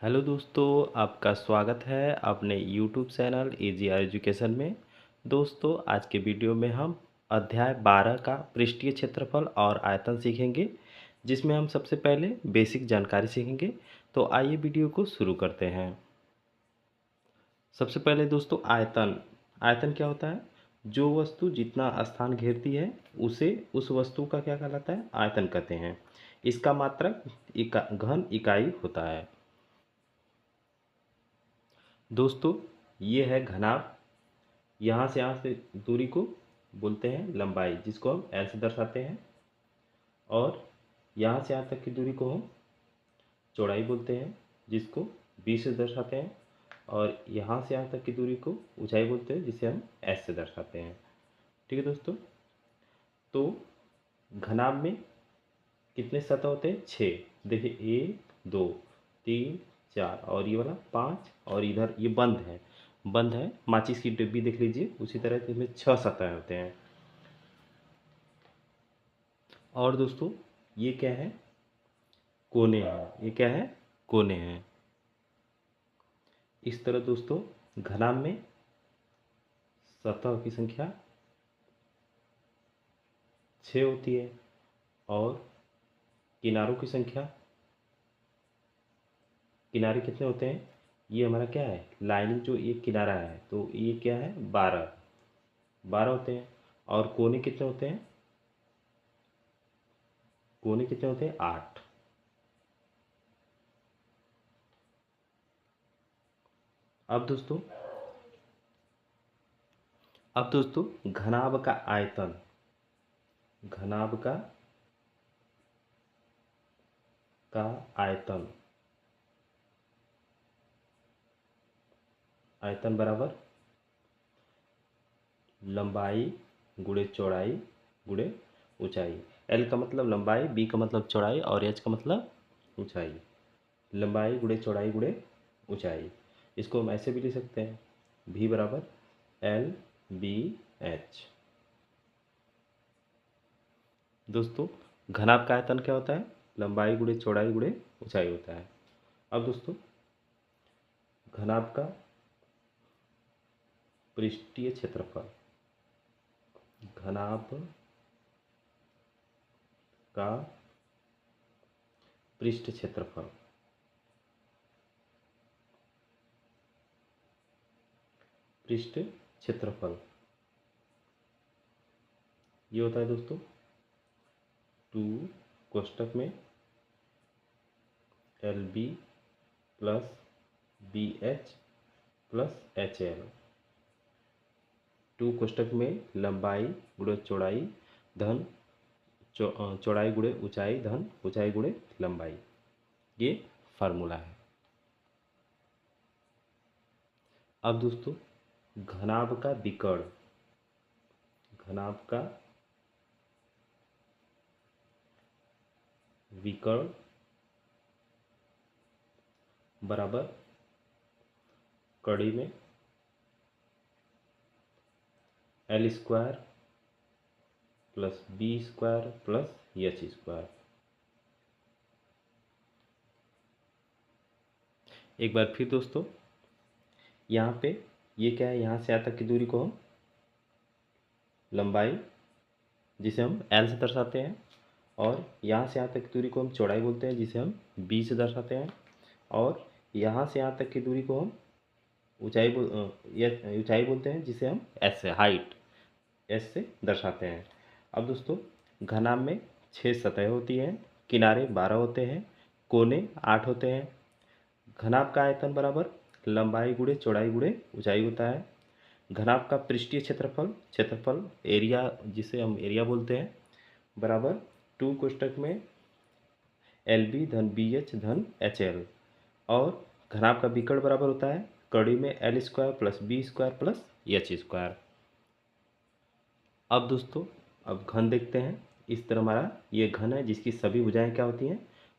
Hello दोस्तों, आपका स्वागत है अपने यूट्यूब चैनल AGR एजुकेशन में। दोस्तों, आज के वीडियो में हम अध्याय 12 का पृष्ठीय क्षेत्रफल और आयतन सीखेंगे, जिसमें हम सबसे पहले बेसिक जानकारी सीखेंगे। तो आइए वीडियो को शुरू करते हैं। सबसे पहले दोस्तों आयतन। आयतन क्या होता है? जो वस्तु जितना स्थान घेरती है उसे उस वस्तु का क्या कहलाता है? आयतन कहते हैं। इसका मात्रक घन इकाई होता है। दोस्तों, ये है घनाभ। यहाँ से दूरी को बोलते हैं लंबाई, जिसको हम L से दर्शाते हैं। और यहाँ से यहाँ तक की दूरी को हम चौड़ाई बोलते हैं, जिसको B से दर्शाते हैं। और यहाँ से यहाँ तक की दूरी को ऊंचाई बोलते हैं, जिसे हम S से दर्शाते हैं। ठीक है दोस्तों। तो घनाभ में कितने सतह होते हैं? 6। देखिए 1 2 3 4 और ये वाला 5 और इधर ये बंद है। माचिस की डिब्बी देख लीजिए, उसी तरह से इसमें 6 सतह होते हैं। और दोस्तों ये क्या है? कोने हैं। ये क्या है? कोने हैं। इस तरह दोस्तों घनाभ में सतह की संख्या 6 होती है और किनारों की संख्या, किनारे कितने होते हैं? ये हमारा क्या है? लाइनिंग जो एक किनारा है, तो ये क्या है? 12 होते हैं। और कोने कितने होते हैं? कोने कितने होते हैं? 8। अब दोस्तों घनाभ का आयतन, घनाभ का आयतन आयतन बराबर लंबाई गुणे चौड़ाई गुणे ऊंचाई। L का मतलब लंबाई, B का मतलब चौड़ाई और H का मतलब ऊंचाई। लंबाई गुणे चौड़ाई गुणे ऊंचाई। इसको हम ऐसे भी लिख सकते हैं, V बराबर LBH। दोस्तों घनाभ का आयतन क्या होता है? लंबाई गुणे चौड़ाई गुणे ऊंचाई होता है। अब दोस्तों घनाभ का पृष्ठीय क्षेत्रफल, घनाभ का पृष्ठ क्षेत्रफल, पृष्ठ क्षेत्रफल ये होता है दोस्तों 2 कोष्टक में LB plus BH plus HL। 2 कोष्टक में लंबाई गुणे चौड़ाई धन चौड़ाई गुणे ऊंचाई धन ऊंचाई गुणे लंबाई। ये फार्मूला है। अब दोस्तों घनाभ का विकर्ण, घनाभ का विकर्ण बराबर कड़ी में L square plus B square plus H square. एक बार फिर दोस्तों, यहाँ पे ये क्या है? यहाँ से यहाँ तक की दूरी को हम लंबाई, जिसे हम L से दर्शाते हैं। और यहाँ से यहाँ तक की दूरी को हम चौड़ाई बोलते हैं, जिसे हम B से दर्शाते हैं। और यहाँ से यहाँ तक की दूरी को हम ऊंचाई बोलते हैं, जिसे हम S से S से दर्शाते हैं। अब दोस्तों घनाभ में 6 सतह होती हैं, किनारे 12 होते हैं, कोने 8 होते हैं। घनाभ का आयतन बराबर लंबाई गुणे चौड़ाई गुणे ऊंचाई होता है। घनाभ का पृष्ठीय क्षेत्रफल एरिया, जिसे हम एरिया बोलते हैं, बराबर 2 कोष्टक में LB धन BH धन HL। और घनाभ का विकर्ण बराबर होता है कड़ी में L square plus B square plus H square. अब दोस्तों अब घन देखते हैं। इस तरह हमारा ये घन है, जिसकी सभी भुजाएं क्या होती हैं?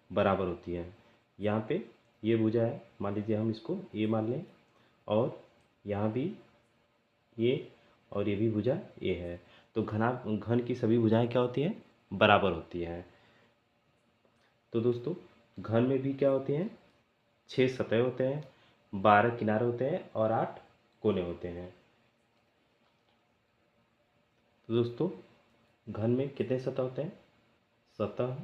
बराबर होती हैं। यहाँ पे ये भुजा है, मान लीजिए हम इसको A मान लें, और यहाँ भी A और ये भी भुजा A है। तो घन की सभी भुजाएं क्या होती हैं? बराबर होती हैं। तो दोस्तों घन में भी क्या होती हैं? 6 सतह होते हैं, 12 किनारे होते हैं और 8 कोने होते हैं। तो दोस्तों घन में कितने सतह होते हैं? सतह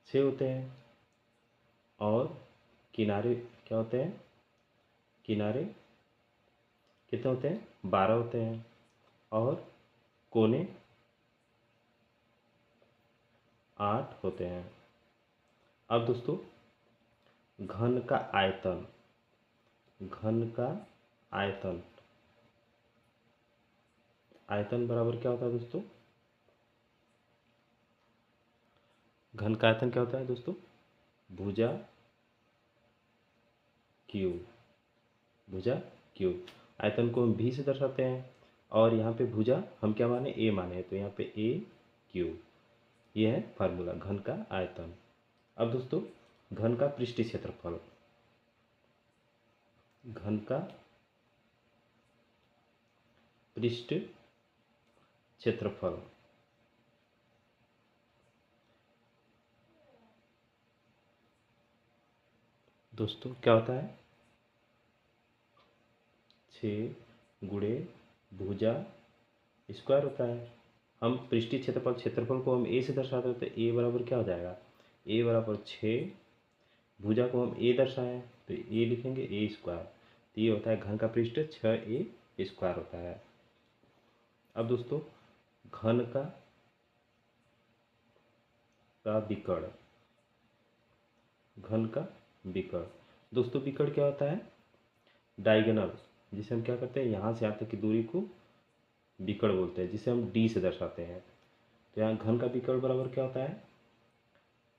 6 होते हैं और किनारे क्या होते हैं? किनारे कितने होते हैं? 12 होते हैं और कोने 8 होते हैं। अब दोस्तों घन का आयतन, घन का आयतन, आयतन बराबर क्या होता है दोस्तों? घन का आयतन क्या होता है दोस्तों? भुजा क्यूब, भुजा क्यूब। आयतन को हम भी से दर्शाते हैं और यहाँ पे भुजा हम क्या माने? ए माने, तो यहाँ पे ए क्यूब। ये है फार्मूला घन का आयतन। अब दोस्तों घन का पृष्ठीय क्षेत्रफल, घन का पृष्ठ क्षेत्रफल, दोस्तों क्या होता है? 6 गुणे भुजा स्क्वायर होता है। हम पृष्ठीय क्षेत्रफल को हम ए से दर्शाते हैं, तो ए बराबर क्या हो जाएगा? ए बराबर 6, भुजा को हम ए दर्शाएं तो ए लिखेंगे ए स्क्वायर, तो ये होता है घन का पृष्ठ 6a स्क्वायर होता है। अब दोस्तों घन का विकर्ण, घन का विकर्ण। दोस्तों विकर्ण क्या होता है? डायगोनल, जिसे हम क्या करते हैं? यहाँ से यहाँ तक की दूरी को विकर्ण बोलते हैं, जिसे हम डी से दर्शाते हैं। तो यहाँ घन का विकर्ण बराबर क्या होता है?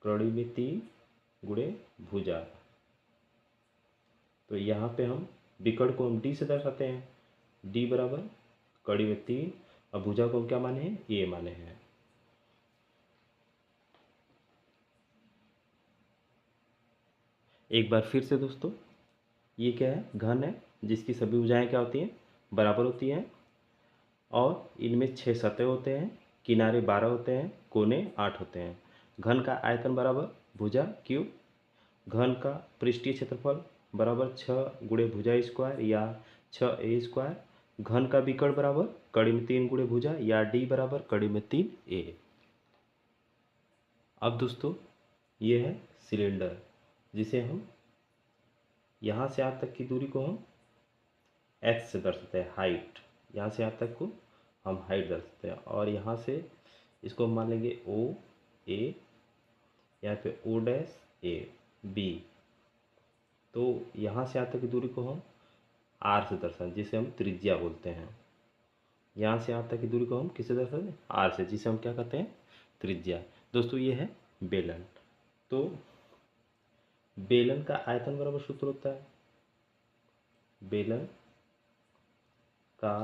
कड़ी में 3 गुणे भुजा। तो यहाँ पे हम विकर्ण को हम डी से दर्शाते हैं, डी बराबर कड़ी में 3 और भुजा को हम क्या माने हैं? ए माने हैं। एक बार फिर से दोस्तों, ये क्या है? घन है जिसकी सभी भुजाएं क्या होती हैं? बराबर होती हैं और इनमें 6 सतह होते हैं, किनारे 12 होते हैं, कोने 8 होते हैं। घन का आयतन बराबर भुजा क्यूब, घन का पृष्ठीय क्षेत्रफल बराबर 6 गुणे भुजा स्क्वायर या 6a स्क्वायर, घन का विकर्ण बराबर कड़ी में 3 गुणे भुजा या डी बराबर कड़ी में 3a। अब दोस्तों ये है सिलेंडर, जिसे हम यहाँ से यहाँ तक की दूरी को हम एक्स से दर्शाते हैं, हाइट। यहाँ से यहाँ तक को हम हाइट दर्शाते हैं और यहाँ से इसको हम मान लेंगे ओ ए, यहाँ पे ओ डैश ए बी। तो यहाँ से यहाँ तक की दूरी को हम आर से दर्शाते हैं, जिसे हम त्रिज्या बोलते हैं। यहाँ से यहाँ तक की दूरी को हम किससे दर्शाते हैं? आर से, जिसे हम क्या कहते हैं? त्रिज्या। दोस्तों ये है बेलन। तो बेलन का आयतन बराबर सूत्र होता है, बेलन का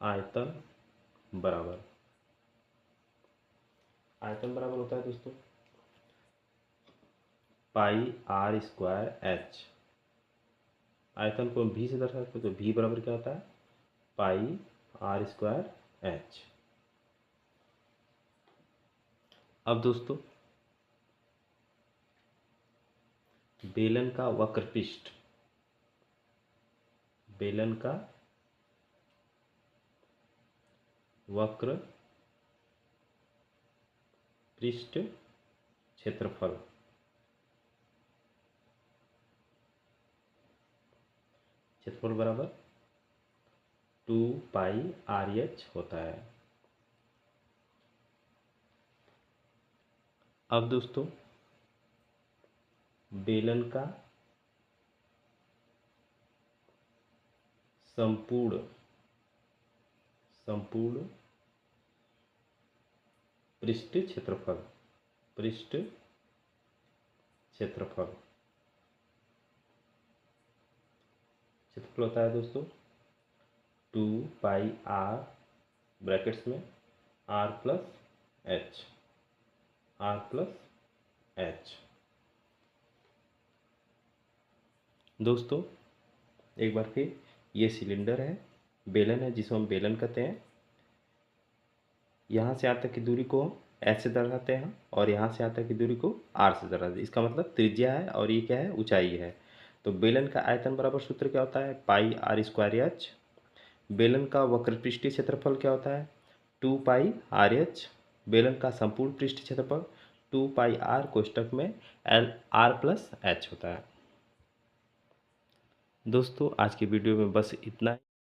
आयतन बराबर, आयतन बराबर होता है दोस्तों पाई आर स्क्वायर एच। आयतन को हम भी से दर्शाते हैं, तो भी बराबर क्या होता है? पाई आर स्क्वायर एच। अब दोस्तों बेलन का वक्र पृष्ठ, बेलन का वक्र पृष्ठ क्षेत्रफल, क्षेत्रफल बराबर 2 पाई आर एच होता है। अब दोस्तों बेलन का संपूर्ण पृष्ठ क्षेत्रफल, पृष्ठ क्षेत्रफल, क्षेत्रफल होता है दोस्तों 2 पाई आर ब्रैकेट्स में R plus H, R plus H. दोस्तों एक बार फिर, ये सिलेंडर है, बेलन है जिसे हम बेलन कहते हैं। यहाँ से यहाँ तक की दूरी को एच से दर्शाते हैं और यहाँ से यहाँ तक की दूरी को आर से दर्शाते हैं। इसका मतलब त्रिज्या है और ये क्या है, ऊंचाई है। तो बेलन का आयतन बराबर सूत्र क्या होता है, पाई आर स्क्वायर एच। बेलन का वक्र पृष्ठीय क्षेत्रफल क्या होता है, 2 पाई आर एच। बेलन का संपूर्ण पृष्ठीय क्षेत्रफल 2 पाई आर कोष्टक में एल आर प्लस एच होता है। दोस्तों आज की वीडियो में बस इतना ही।